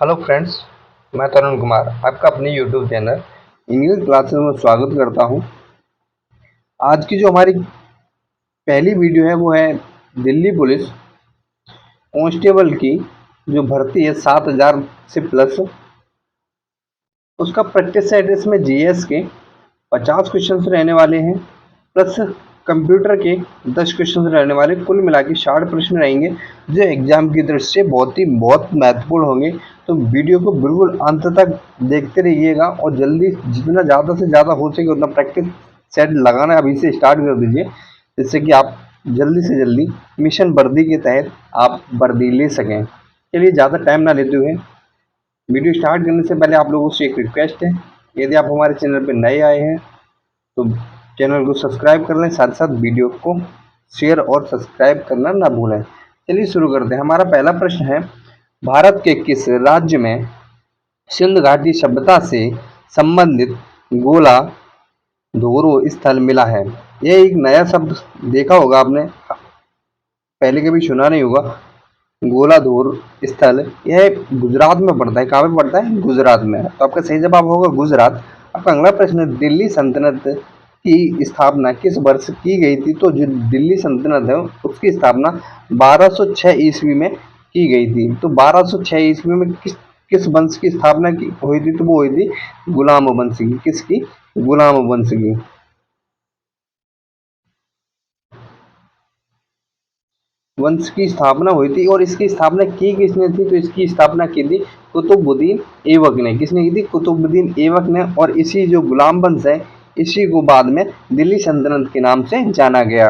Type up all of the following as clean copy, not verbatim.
Hello friends, मैं तरुण कुमार आपका अपने यूट्यूब चैनल इंग्लिश क्लासेस में स्वागत करता हूं। आज की जो हमारी पहली वीडियो है वो है दिल्ली पुलिस कांस्टेबल की जो भर्ती है 7,000 से प्लस, उसका प्रैक्टिस सेट इसमें जीएस के 50 क्वेश्चंस रहने वाले हैं प्लस कंप्यूटर के 10 क्वेश्चंस रहने वाले, कुल मिला के 60 प्रश्न रहेंगे जो एग्जाम की दृष्टि से बहुत महत्वपूर्ण होंगे। तो वीडियो को बिल्कुल अंत तक देखते रहिएगा और जल्दी जितना ज़्यादा से ज़्यादा हो सके उतना प्रैक्टिस सेट लगाना अभी से स्टार्ट कर दीजिए, जिससे कि आप जल्दी से जल्दी मिशन वर्दी के तहत आप वर्दी ले सकें। चलिए ज़्यादा टाइम ना लेते हुए वीडियो स्टार्ट करने से पहले आप लोगों से एक रिक्वेस्ट है, यदि आप हमारे चैनल पर नए आए हैं तो चैनल को सब्सक्राइब कर लें, साथ साथ वीडियो को शेयर और सब्सक्राइब करना ना भूलें। चलिए शुरू करते हैं। हमारा पहला प्रश्न है, भारत के किस राज्य में सिंध घाटी सभ्यता से संबंधित गोला धोरो स्थल मिला है? यह एक नया शब्द देखा होगा आपने, पहले कभी सुना नहीं होगा। गोलाधोर स्थल यह गुजरात में पड़ता है। कहाँ पे पड़ता है? गुजरात में। तो आपका सही जवाब होगा गुजरात। आपका अगला प्रश्न, दिल्ली सल्तनत की स्थापना किस वर्ष की गई थी? तो जो दिल्ली सल्तनत है उसकी स्थापना 1206 ईस्वी में की गई थी। तो 1206 ईस्वी में किस वंश की स्थापना की हुई थी? तो वो हुई थी गुलाम वंश की। किसकी? गुलाम वंश की। वंश की स्थापना हुई थी। और इसकी स्थापना की किसने थी? तो इसकी स्थापना की थी कुतुबुद्दीन ऐबक ने। किसने की थी? कुतुबुद्दीन ऐबक ने। और इसी जो गुलाम वंश है इसी को बाद में दिल्ली सल्तनत के नाम से जाना गया।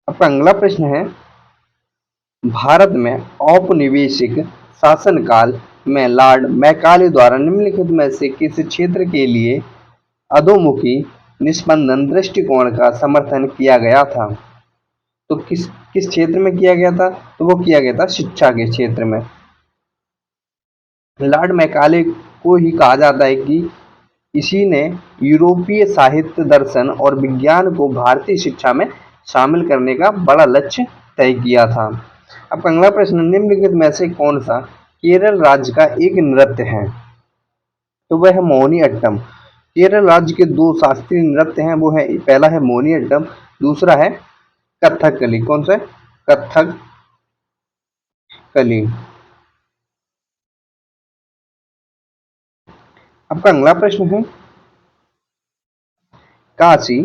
आपका अगला प्रश्न है, भारत में औपनिवेशिक शासनकाल में लॉर्ड मैकाले द्वारा निम्नलिखित में से किस क्षेत्र के लिए अधोमुखी निस्पंदन दृष्टिकोण का समर्थन किया गया था? तो किस किस क्षेत्र में किया गया था? तो वो किया गया था शिक्षा के क्षेत्र में। लॉर्ड मैकाले को ही कहा जाता है कि इसी ने यूरोपीय साहित्य, दर्शन और विज्ञान को भारतीय शिक्षा में शामिल करने का बड़ा लक्ष्य तय किया था। अब अगला प्रश्न, निम्नलिखित में से कौन सा केरल राज्य का एक नृत्य है? तो वह है मोहिनी अट्टम। केरल राज्य के दो शास्त्रीय नृत्य हैं, वो है, पहला है मोहिनी अट्टम, दूसरा है कथकली। कौन सा है? कथकली। आपका अगला प्रश्न है, काशी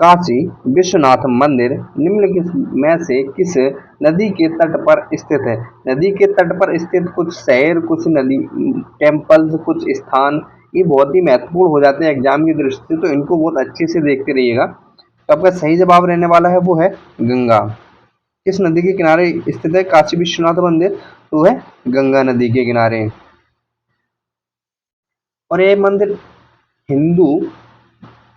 काशी विश्वनाथ मंदिर निम्नलिखित में से किस नदी के तट पर स्थित है? नदी के तट पर स्थित कुछ शहर, कुछ नदी, टेम्पल्स, कुछ स्थान, ये बहुत ही महत्वपूर्ण हो जाते हैं एग्जाम की दृष्टि से, तो इनको बहुत अच्छे से देखते रहिएगा। तो आपका सही जवाब रहने वाला है वो है गंगा। किस नदी के किनारे स्थित है काशी विश्वनाथ मंदिर? तो है गंगा नदी के किनारे। और ये मंदिर हिंदू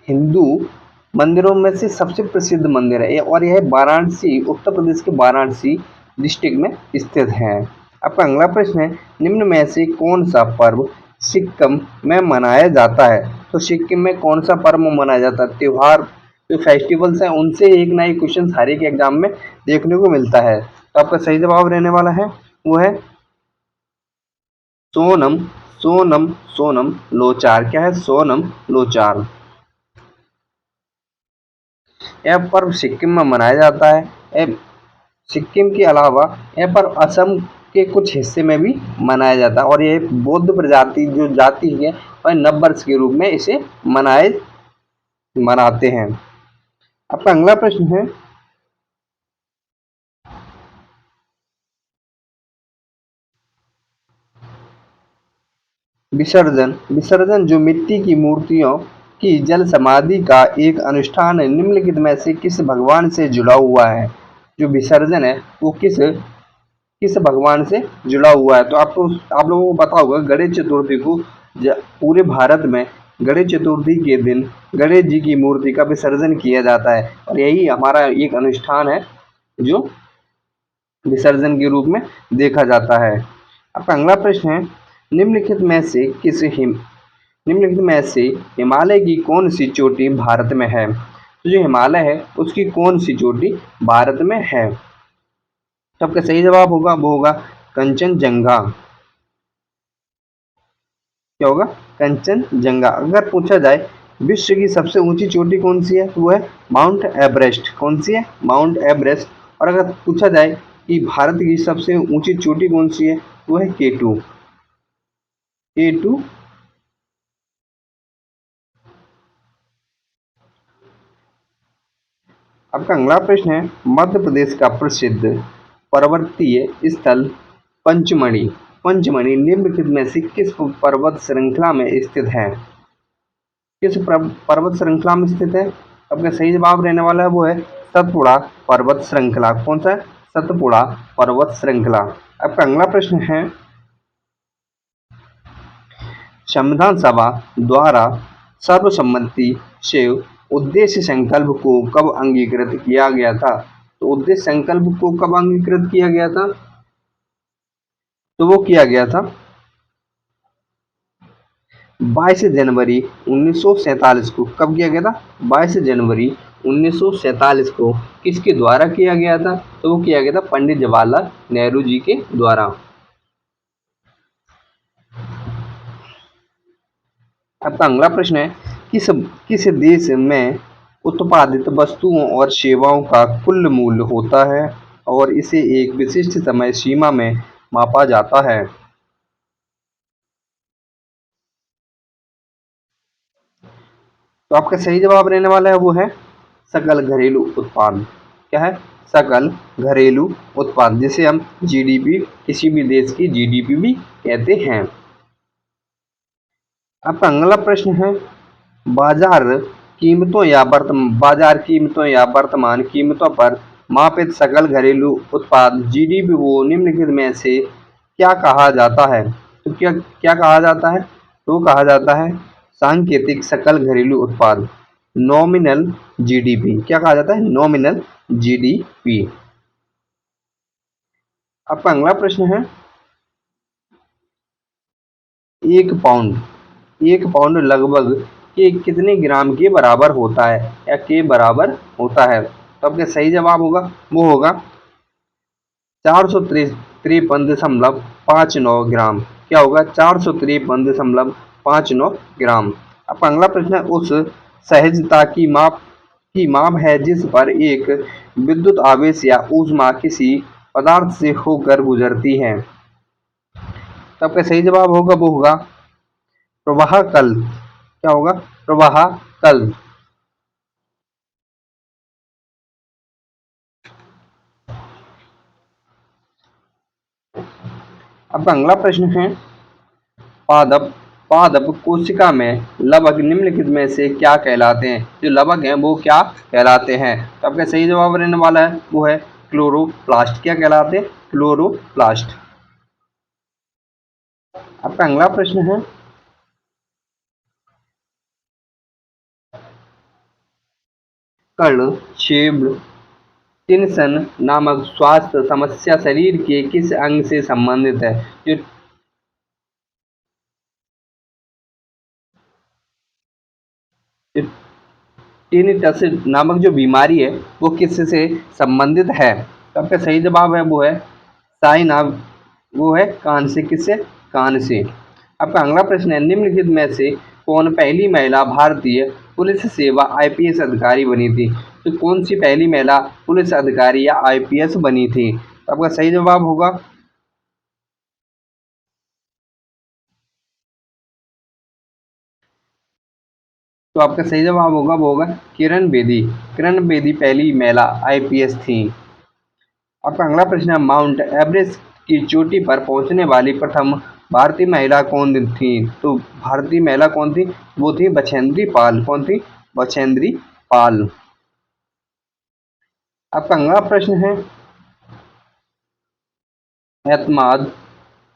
हिंदू मंदिरों में से सबसे प्रसिद्ध मंदिर है और यह वाराणसी, उत्तर प्रदेश के वाराणसी डिस्ट्रिक्ट में स्थित है। आपका अगला प्रश्न है, निम्न में से कौन सा पर्व सिक्किम में मनाया जाता है? तो सिक्किम में कौन सा पर्व मनाया जाता है? त्योहार, जो फेस्टिवल्स हैं उनसे एक ना एक क्वेश्चन हर एक एग्जाम में देखने को मिलता है। तो आपका सही जवाब रहने वाला है वो है सोनम सोनम सोनम लोचार। क्या है? सोनम लोचार। यह पर्व सिक्किम में मनाया जाता है। सिक्किम के अलावा यह पर्व असम के कुछ हिस्से में भी मनाया जाता है और यह बौद्ध प्रजाति जो जाति है वह नववर्ष के रूप में इसे मनाते हैं। आपका अगला प्रश्न है, विसर्जन। विसर्जन जो मिट्टी की मूर्तियों की जल समाधि का एक अनुष्ठान है, निम्नलिखित में से किस भगवान से जुड़ा हुआ है? जो विसर्जन है वो किस किस भगवान से जुड़ा हुआ है? तो आप लोगों को पता होगा गणेश चतुर्थी को पूरे भारत में गणेश चतुर्थी के दिन गणेश जी की मूर्ति का विसर्जन किया जाता है और यही हमारा एक अनुष्ठान है जो विसर्जन के रूप में देखा जाता है। आपका अगला प्रश्न है, निम्नलिखित में से हिमालय की कौन सी चोटी भारत में है? तो जो हिमालय है उसकी कौन सी चोटी भारत में है? तो आपका सही जवाब होगा वो होगा कंचनजंगा। क्या होगा? कंचनजंगा। अगर पूछा जाए विश्व की सबसे ऊंची चोटी कौन सी है, तो वो है माउंट एवरेस्ट। कौन सी है? Mount Everest. और अगर पूछा जाए कि भारत की सबसे ऊंची चोटी कौन सी है, तो वो है केटू। केटू। आपका अगला प्रश्न है, मध्य प्रदेश का प्रसिद्ध पर्वतीय स्थल पंचमढ़ी। पंचमढ़ी निम्नलिखित में से किस पर्वत श्रृंखला में स्थित है? किस पर्वत श्रृंखला में स्थित है? आपका सही जवाब रहने वाला है वो है सतपुड़ा पर्वत श्रृंखला। कौन सा है? सतपुड़ा पर्वत श्रृंखला। आपका अगला प्रश्न है, संविधान सभा द्वारा सर्वसम्मति से उद्देश्य संकल्प को कब अंगीकृत किया गया था? तो उद्देश्य संकल्प को कब अंगीकृत किया गया था? तो वो किया गया था 22 जनवरी 1947 को। कब किया गया था? 22 जनवरी 1947 को। किसके द्वारा किया गया था? तो वो किया गया था पंडित जवाहरलाल नेहरू जी के द्वारा। आपका अगला प्रश्न है, किस देश में उत्पादित वस्तुओं और सेवाओं का कुल मूल्य होता है और इसे एक विशिष्ट समय सीमा में मापा जाता है? तो आपका सही जवाब रहने वाला है वो है सकल घरेलू उत्पाद। क्या है? सकल घरेलू उत्पाद, जिसे हम जीडीपी, किसी भी देश की जीडीपी भी कहते हैं। आपका अगला प्रश्न है, बाजार बाजार कीमतों या वर्तमान कीमतों पर मापित सकल घरेलू उत्पाद जीडीपी को निम्नलिखित में से क्या कहा जाता है? तो क्या क्या कहा जाता है? तो कहा जाता है सांकेतिक सकल घरेलू उत्पाद, नॉमिनल जीडीपी। क्या कहा जाता है? Nominal GDP. आपका अगला प्रश्न है, एक पाउंड लगभग के कितने ग्राम के बराबर होता है या के बराबर होता है? तो आपका सही जवाब होगा वो होगा 453.59 ग्राम। क्या होगा? 453.59 ग्राम। आपका अगला प्रश्न है, उस सहजता की माप है जिस पर एक विद्युत आवेश या ऊष्मा किसी पदार्थ से होकर गुजरती है। तो आपका सही जवाब होगा वो होगा प्रवाह कल। क्या होगा? प्रवाह कल। अब अगला प्रश्न है, पादप पादप कोशिका में लवक निम्नलिखित में से क्या कहलाते हैं? जो लवक हैं वो क्या कहलाते हैं? तो आपका सही जवाब रहने वाला है वो है क्लोरोप्लास्ट। क्या कहलाते हैं? क्लोरोप्लास्ट। आपका अगला प्रश्न है, कर्ण छेद टेंशन नामक स्वास्थ्य समस्या शरीर के किस अंग से संबंधित है? जो टिनिटस नामक जो बीमारी है वो किससे संबंधित है? तो आपका सही जवाब है वो है साइनाब। वो है कान से। किससे? कान से। आपका अगला प्रश्न है, निम्नलिखित में से कौन पहली महिला भारतीय पुलिस सेवा आईपीएस अधिकारी बनी थी? तो कौन सी पहली महिला पुलिस अधिकारी या आईपीएस बनी थी? तो आपका सही जवाब होगा, तो आपका सही जवाब होगा वो होगा किरण बेदी। किरण बेदी पहली महिला आईपीएस थी। आपका अगला प्रश्न है, माउंट एवरेस्ट की चोटी पर पहुंचने वाली प्रथम भारतीय महिला कौन थी? तो भारतीय महिला कौन थी? वो थी बछेंद्री पाल। कौन थी? बछेंद्री पाल। आपका अगला प्रश्न है, एतमाद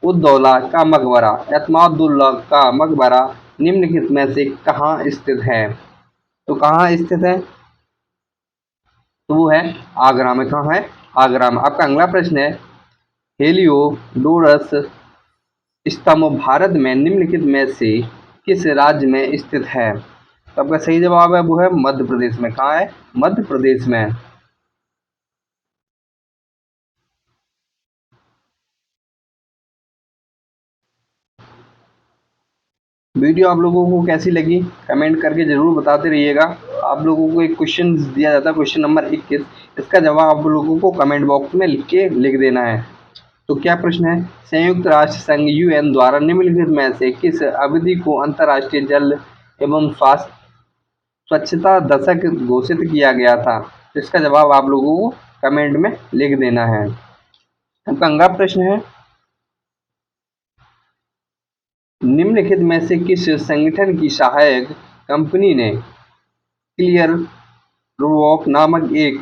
उद्दौला का मकबरा एतमादुल्ला का मकबरा निम्नलिखित में से कहाँ स्थित है? तो कहाँ स्थित है? तो वो है आगरा में। कहाँ है? आगरा में। आपका अगला प्रश्न है, हेलियोडोरस स्तंभ भारत में निम्नलिखित में से किस राज्य में स्थित है? तो आपका सही जवाब है वो है मध्य प्रदेश में। कहाँ है? मध्य प्रदेश में। वीडियो आप लोगों को कैसी लगी कमेंट करके ज़रूर बताते रहिएगा। आप लोगों को एक क्वेश्चन दिया जाता है, क्वेश्चन नंबर 21, इसका जवाब आप लोगों को कमेंट बॉक्स में लिख देना है। तो क्या प्रश्न है, संयुक्त राष्ट्र संघ यूएन द्वारा निम्नलिखित में से किस अवधि को अंतर्राष्ट्रीय जल एवं स्वच्छता दशक घोषित किया गया था? तो इसका जवाब आप लोगों को कमेंट में लिख देना है। आपका अगला प्रश्न है, निम्नलिखित में से किस संगठन की सहायक कंपनी ने क्लियर वॉक नामक एक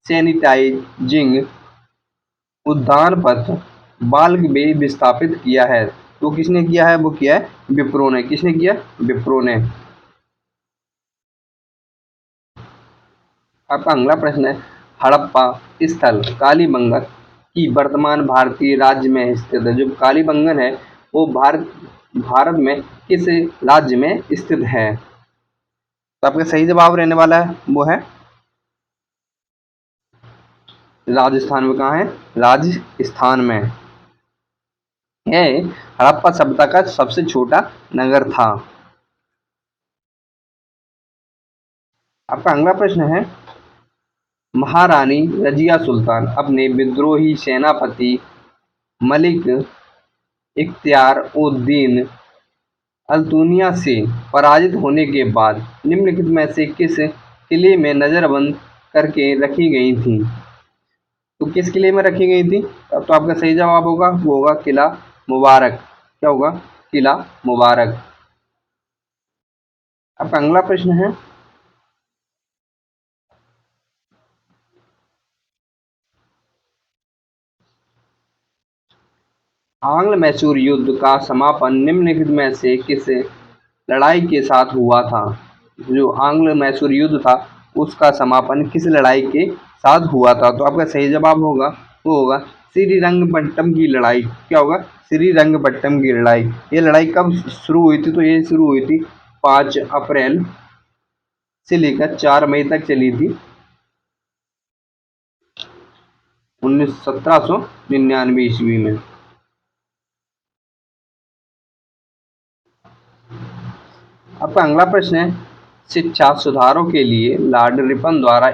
सैनिटाइजिंग उद्यान पथ बाल्क बे विस्थापित किया है? तो किसने किया है? वो किया है विप्रो ने। किसने किया? विप्रो ने। आपका अगला प्रश्न है, हड़प्पा स्थल कालीबंगन की वर्तमान भारतीय राज्य में स्थित है? जो कालीबंगन है वो भारत में किस राज्य में स्थित है? तो आपका सही जवाब रहने वाला है वो है राजस्थान में। कहाँ है? राजस्थान में। यह हड़प्पा सभ्यता का सबसे छोटा नगर था। आपका अगला प्रश्न है, महारानी रजिया सुल्तान अपने विद्रोही सेनापति मलिक इख्तियार उद्दीन अल्तुनिया से पराजित होने के बाद निम्नलिखित में से किस किले में नजरबंद करके रखी गई थी? तो किस किले में रखी गई थी? अब तो आपका सही जवाब होगा वो होगा किला मुबारक। क्या होगा? किला मुबारक। आपका अगला प्रश्न है, आंग्ल मैसूर युद्ध का समापन निम्नलिखित में से किस लड़ाई के साथ हुआ था? जो आंग्ल मैसूर युद्ध था उसका समापन किस लड़ाई के साथ हुआ था? तो आपका सही जवाब होगा वो होगा श्रीरंगपट्टम की लड़ाई। क्या होगा? श्रीरंगपट्टम की लड़ाई। ये लड़ाई कब शुरू हुई थी? तो ये शुरू हुई थी 5 अप्रैल से लेकर 4 मई तक चली थी 1799 ईस्वी में। आपका अगला प्रश्न है, शिक्षा सुधारों के लिए लॉर्ड रिपन द्वारा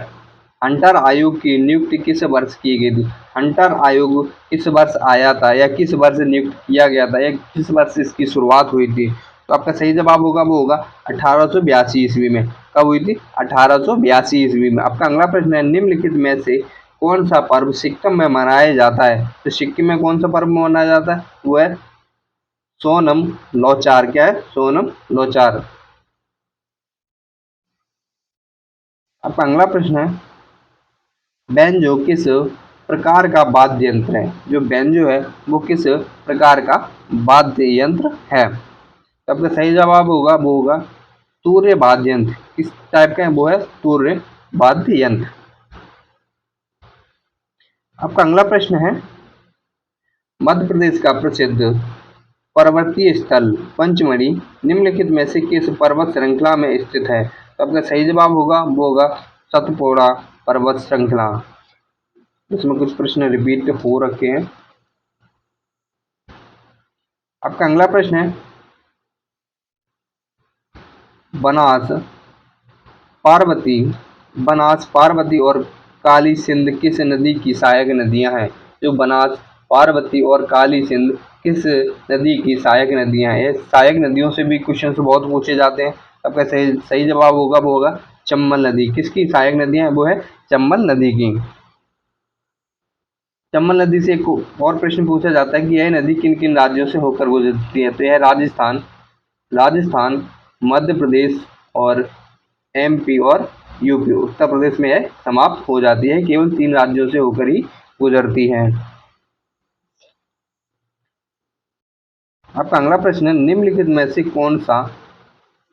हंटर आयोग की नियुक्ति किस वर्ष की गई थी? हंटर आयोग किस वर्ष आया था या किस वर्ष नियुक्त किया गया था या किस वर्ष इसकी शुरुआत हुई थी? तो आपका सही जवाब होगा वो होगा 1882 ईस्वी में। कब हुई थी? 1882 ईस्वी में। आपका अगला प्रश्न है, निम्नलिखित में से कौन सा पर्व सिक्किम में मनाया जाता है? तो सिक्किम में कौन सा पर्व मनाया जाता है? वो है सोनम लोचार। क्या है? सोनम लोचार। आपका अगला प्रश्न है, बैंजो किस प्रकार का वाद्य यंत्र है? जो बैंजो है वो किस प्रकार का वाद्य यंत्र है? तो आपका सही जवाब होगा वो होगा तूर्य वाद्य यंत्र। किस टाइप का है? वो है तूर्य वाद्य यंत्र। आपका अगला प्रश्न है, मध्य प्रदेश का प्रसिद्ध पर्वतीय स्थल पंचमढ़ी निम्नलिखित में से किस पर्वत श्रृंखला में स्थित है? तो आपका सही जवाब होगा वो होगा सतपुड़ा पर्वत श्रृंखला। इसमें कुछ प्रश्न रिपीट हो रखे हैं। आपका अगला प्रश्न है, पार्वती बनास पार्वती और काली सिंध किस नदी की सहायक नदियां हैं? जो बनास पार्वती और काली सिंध किस नदी की सहायक नदियां हैं? ये सहायक नदियों से भी क्वेश्चन बहुत पूछे जाते हैं। आपका सही जवाब होगा वो होगा चंबल नदी। किसकी सहायक नदियां हैं? वो है चंबल नदी की। चंबल नदी से एक और प्रश्न पूछा जाता है कि यह नदी किन किन राज्यों से होकर गुजरती है? तो यह राजस्थान, मध्य प्रदेश और एमपी और यूपी, उत्तर प्रदेश में यह समाप्त हो जाती है। केवल 3 राज्यों से होकर ही गुजरती है। आपका अगला प्रश्न है, निम्नलिखित में से कौन सा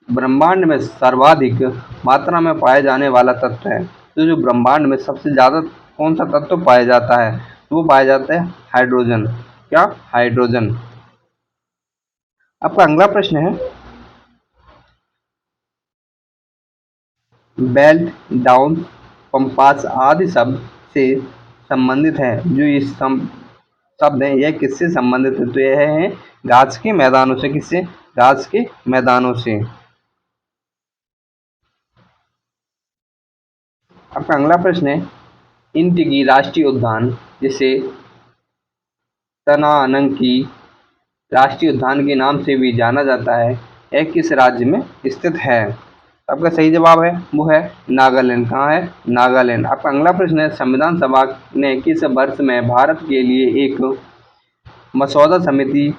ब्रह्मांड में सर्वाधिक मात्रा में पाया जाने वाला तत्व है? तो जो ब्रह्मांड में सबसे ज्यादा कौन सा तत्व पाया जाता है? वो पाया जाता है हाइड्रोजन। क्या? हाइड्रोजन। आपका अगला प्रश्न है, बेल्ट, डाउन, कंपास आदि शब्द से संबंधित है। जो ये शब्द है, यह किससे संबंधित है? तो यह है घास के मैदानों से। किससे? घास के मैदानों से। आपका अगला प्रश्न है, इंटिगी राष्ट्रीय उद्यान, जिसे तनानंकी राष्ट्रीय उद्यान के नाम से भी जाना जाता है, यह किस राज्य में स्थित है? आपका सही जवाब है वो है नागालैंड। कहाँ है? नागालैंड। आपका अगला प्रश्न है, संविधान सभा ने किस वर्ष में भारत के लिए एक मसौदा समिति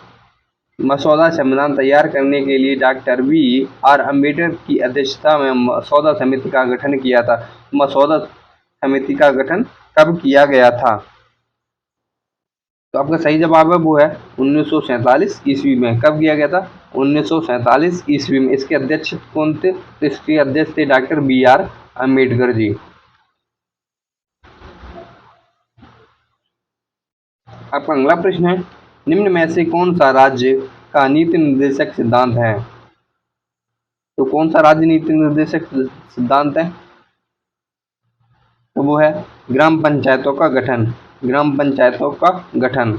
मसौदा संविधान तैयार करने के लिए डॉक्टर B.R. अम्बेडकर की अध्यक्षता में मसौदा समिति का गठन किया था? मसौदा समिति का गठन कब किया गया था? तो आपका सही जवाब है वो है 1947 ईस्वी में। कब किया गया था? 1947 ईस्वी में। इसके अध्यक्ष कौन थे? तो इसके अध्यक्ष थे डॉक्टर B.R. अम्बेडकर जी। आपका अगला प्रश्न है, निम्न में से कौन सा राज्य का नीति निर्देशक सिद्धांत है? तो कौन सा राज्य नीति निर्देशक सिद्धांत है? तो वो है ग्राम पंचायतों का गठन। ग्राम पंचायतों का गठन।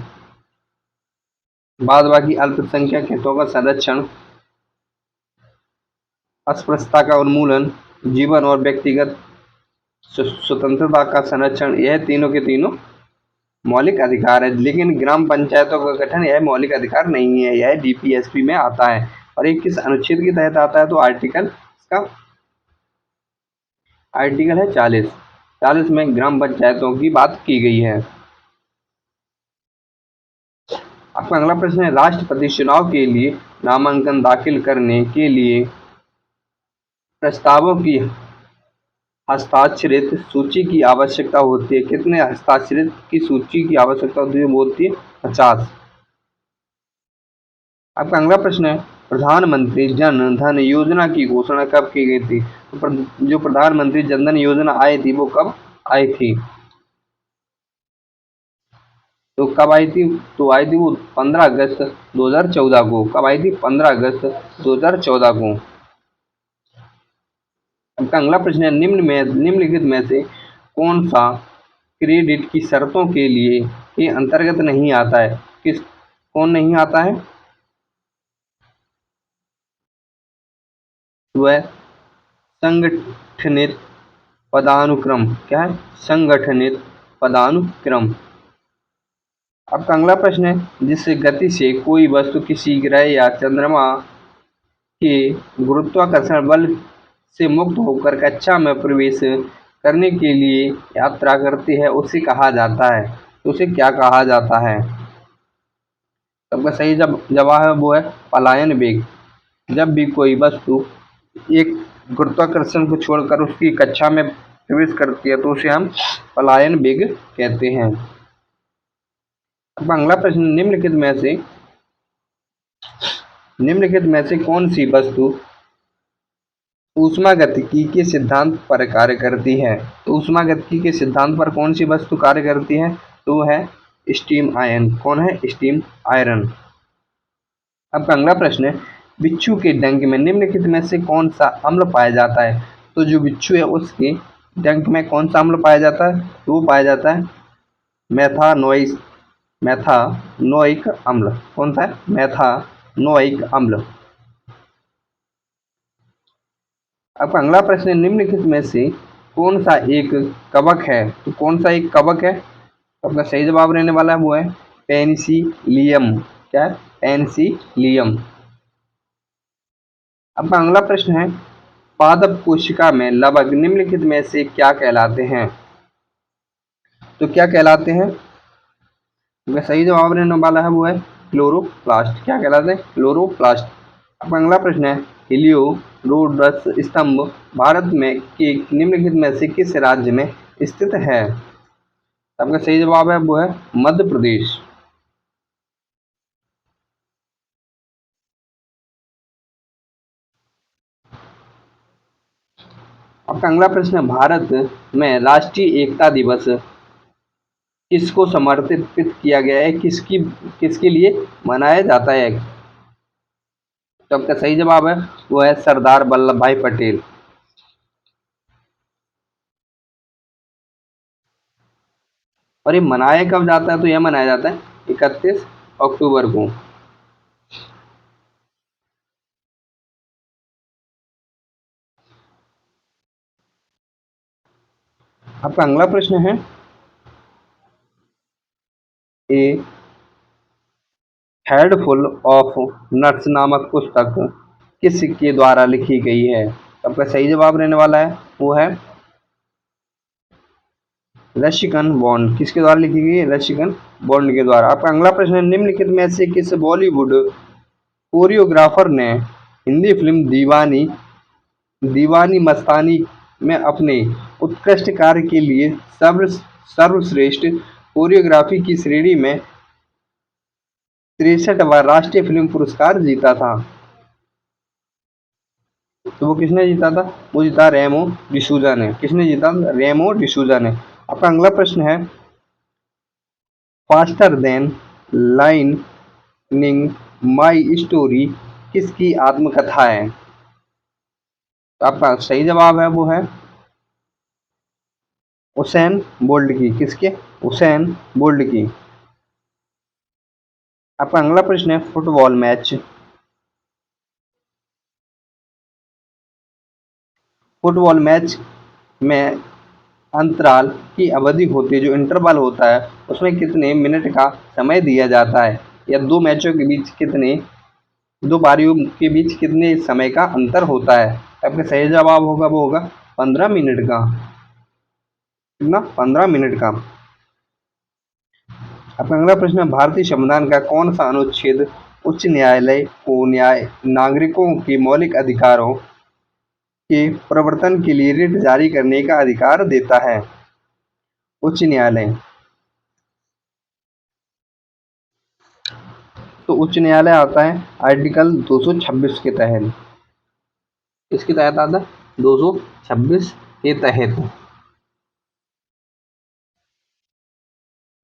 बाद बाकी अल्पसंख्यक हितों का संरक्षण, अस्पृश्यता का उन्मूलन, जीवन और व्यक्तिगत स्वतंत्रता का संरक्षण, यह तीनों के तीनों मौलिक अधिकार है। लेकिन ग्राम पंचायतों का गठन यह मौलिक अधिकार नहीं है, यह DPSP में आता है। और ये किस अनुच्छेद के तहत आता है? तो आर्टिकल है 40 में ग्राम पंचायतों की बात की गई है। आपका अगला प्रश्न है, राष्ट्रपति चुनाव के लिए नामांकन दाखिल करने के लिए प्रस्तावों की हस्ताक्षरित सूची की आवश्यकता होती है? कितने हस्ताक्षरित की सूची की आवश्यकता होती है? वो होती है 50। आपका अगला प्रश्न है, प्रधानमंत्री जन धन योजना की घोषणा कब की गई थी? तो जो प्रधानमंत्री जन धन योजना आई थी वो कब आई थी? तो कब आई थी? तो आई थी वो 15 अगस्त 2014 को। कब आई थी? 15 अगस्त 2014 को। आपका अगला प्रश्न है, निम्नलिखित में से कौन सा क्रेडिट की शर्तों के लिए के अंतर्गत नहीं आता है? कौन नहीं आता है? वह संगठनित पदानुक्रम। क्या है? संगठनित पदानुक्रम। आपका अगला प्रश्न है, जिस गति से कोई वस्तु किसी ग्रह या चंद्रमा के गुरुत्वाकर्षण बल से मुक्त होकर कक्षा में प्रवेश करने के लिए यात्रा करती है, उसे कहा जाता है? तो उसे क्या कहा जाता है? सबका सही जवाब है वो है पलायन वेग। जब भी कोई वस्तु एक गुरुत्वाकर्षण को छोड़कर उसकी कक्षा में प्रवेश करती है तो उसे हम पलायन वेग कहते हैं। अब अगला प्रश्न, निम्नलिखित में से कौन सी वस्तु ऊष्मागतिकी के सिद्धांत पर कार्य करती है? तो ऊष्मागतिकी के सिद्धांत पर कौन सी वस्तु कार्य करती है? तो वो है स्टीम आयन। कौन है? Steam iron. अब अगला प्रश्न है, बिच्छू के डंक में निम्नलिखित में से कौन सा अम्ल पाया जाता है? तो जो बिच्छू है उसके डंक में कौन सा अम्ल पाया जाता है? तो वो पाया जाता है मैथानोइक अम्ल। कौन सा है? मैथानोइक अम्ल। अब अगला प्रश्न है, निम्नलिखित में से कौन सा एक कवक है? तो कौन सा एक कवक है? तो अपना सही जवाब रहने वाला है वो है पेनिसिलियम। क्या है? पेनिसिलियम। अब अगला प्रश्न है, पादप कोशिका में लवक निम्नलिखित में से क्या कहलाते हैं? तो क्या कहलाते हैं? इसका सही जवाब रहने वाला है वो है क्लोरोप्लास्ट। क्या कहलाते हैं? क्लोरोप्लास्ट। अब अगला प्रश्न है, हेलियोडोरस स्तंभ भारत में के निम्नलिखित में से किस राज्य में स्थित है? आपका सही जवाब है वो है मध्य प्रदेश। आपका अगला प्रश्न है, भारत में राष्ट्रीय एकता दिवस किसको समर्पित किया गया है? किसके लिए मनाया जाता है? तो आपका सही जवाब है वो है सरदार वल्लभ भाई पटेल। और ये मनाया कब जाता है? तो यह मनाया जाता है 31 अक्टूबर को। आपका अगला प्रश्न है, ए हैंडफुल ऑफ नट्स नामक पुस्तक किस के द्वारा लिखी गई है? आपका सही जवाब रहने वाला है वो है रशिकन बॉन्ड। किसके द्वारा लिखी गई है? रशिकन बॉन्ड के द्वारा। आपका अगला प्रश्न है, निम्नलिखित में से किस बॉलीवुड कोरियोग्राफर ने हिंदी फिल्म दीवानी दीवानी मस्तानी में अपने उत्कृष्ट कार्य के लिए सर्वश्रेष्ठ कोरियोग्राफी की श्रेणी में 63वां राष्ट्रीय फिल्म पुरस्कार जीता था? तो वो किसने जीता था? वो जीता रेमो डिसूजा ने। किसने जीता? रेमो डिसूजा ने। आपका अगला प्रश्न है, faster than lightning my story किसकी आत्मकथा है? तो आपका सही जवाब है वो है उसेन बोल्ट की। किसके? उसेन बोल्ट की। आपका अगला प्रश्न है, फुटबॉल मैच में अंतराल की अवधि होती है, जो इंटरवल होता है, उसमें कितने मिनट का समय दिया जाता है? या दो मैचों के बीच कितने, दो पारियों के बीच कितने समय का अंतर होता है? आपका सही जवाब होगा वो होगा 15 मिनट का। कितना? 15 मिनट का। आपका अगला प्रश्न है, भारतीय संविधान का कौन सा अनुच्छेद उच्च न्यायालय को नागरिकों के मौलिक अधिकारों के प्रवर्तन के लिए रिट जारी करने का अधिकार देता है? उच्च न्यायालय। तो उच्च न्यायालय आता है आर्टिकल 226 के तहत। इसके तहत आता है 226 के तहत।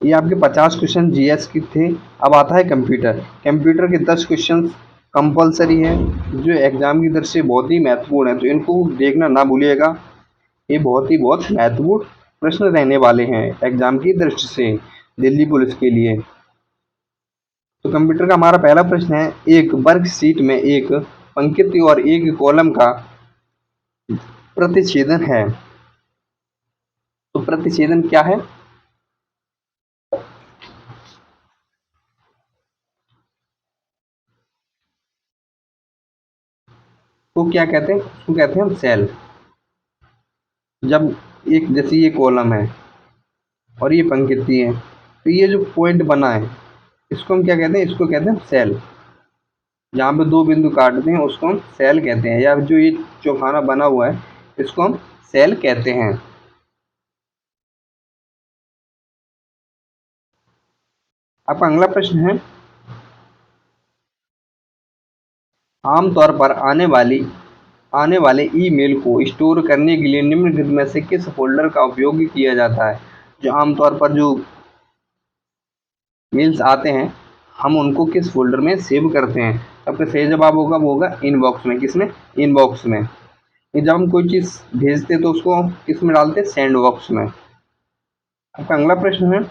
ये आपके 50 क्वेश्चन जीएस के थे। अब आता है कंप्यूटर। कंप्यूटर के 10 क्वेश्चन कंपलसरी है, जो एग्जाम की दृष्टि से बहुत ही महत्वपूर्ण है, तो इनको देखना ना भूलिएगा। ये बहुत महत्वपूर्ण प्रश्न रहने वाले हैं एग्जाम की दृष्टि से, दिल्ली पुलिस के लिए। तो कंप्यूटर का हमारा पहला प्रश्न है, एक वर्कशीट में एक पंक्ति और एक कॉलम का प्रतिच्छेदन है, तो प्रतिच्छेदन क्या है? तो क्या कहते हैं? उसको कहते हैं हम सेल। जब एक, जैसे ये कॉलम है और ये पंक्ति है, तो ये जो पॉइंट बना है, इसको हम क्या कहते हैं? इसको कहते हैं सेल। जहाँ पे दो बिंदु काटते हैं उसको हम सेल कहते हैं, या जो ये चौखाना बना हुआ है इसको हम सेल कहते हैं। आपका अगला प्रश्न है, आमतौर पर आने वाले ईमेल को स्टोर करने के लिए निम्नलिखित में से किस फोल्डर का उपयोग किया जाता है? जो आमतौर पर जो मेल्स आते हैं, हम उनको किस फोल्डर में सेव करते हैं? सबका सही जवाब होगा वो होगा इनबॉक्स में। किसमें? इनबॉक्स में। ये जब हम कोई चीज़ भेजते हैं तो उसको किस में डालते हैं? सेंड बॉक्स में। आपका अगला प्रश्न है,